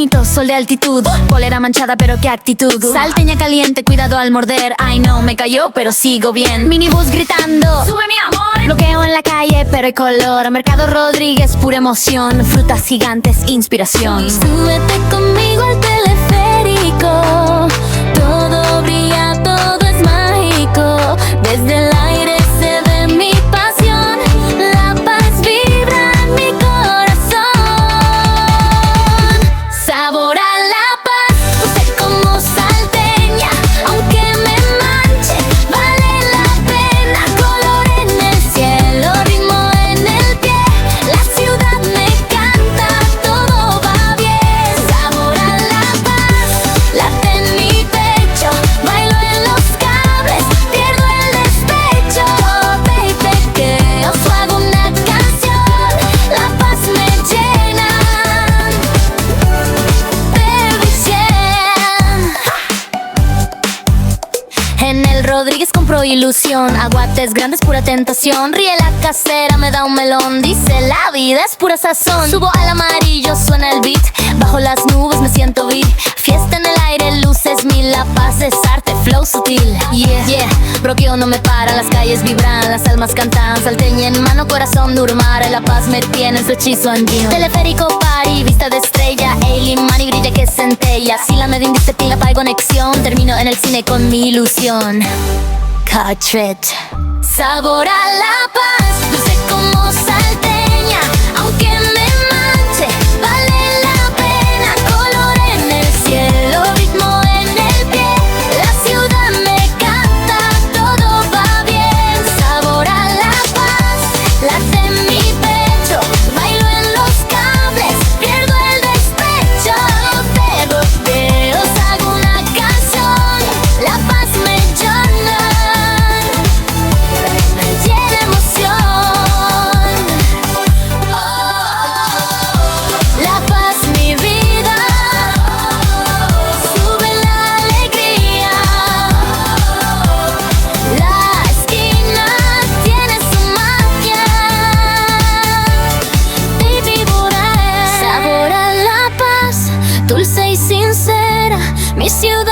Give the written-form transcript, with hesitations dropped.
bonito, sol de altitud, polera manchada pero qué actitud. Salteña caliente, cuidado al morder. Ay no, me cayó pero sigo bien. Minibús gritando, sube mi amor. Bloqueo en la calle pero hay color. Mercado Rodríguez, pura emoción. Frutas gigantes, inspiración. Súbete conmigo al teleférico. Todo brilla, todo es mágico. Desde el aire se ve mi pasión. La paz vibra en mi corazón. Sabor a la paz, usted como salteña. Aunque me manche, vale la pena. Color en el cielo, ritmo en el pie. La ciudad me canta, todo va bien. Sabor a la paz, late en mi pecho. Bailo en los cables, pierdo el despecho. Baby, que os hago una canción. La paz me llena de visión. En el Rodríguez compro ilusión. Aguates grandes, pura tentación. Ríe la casera, me da un melón. Dice la vida es pura sazón. Subo al amarillo, suena el beat. Bajo las nubes me siento beat. Fiesta en el aire, luces mil. La paz es arte, flow sutil. Yeah, yeah, bloqueo no me para. Las calles vibran, las almas cantan. Salteña en mano, corazón durmara. La paz me tiene en su hechizo andino. Teleférico, party, vista de estrella. Alien, man y brilla que centella. Si la media índice pila, pa' conexión. Termino en el cine con mi ilusión. Cartret. Sabor a la paz, dulce como salteña. Aunque me manche, vale la pena. Color en el cielo, ritmo en el pie. La ciudad me canta, todo va bien. Sabor a la paz, late en mi pecho. Bailo en los cables, pierdo el despecho. Te os hago una canción. La paz me llena emoción. La paz mi vida, sube la alegría. La esquina tiene su magia. Baby, sabor a la paz, dulce y sincera. Mi ciudad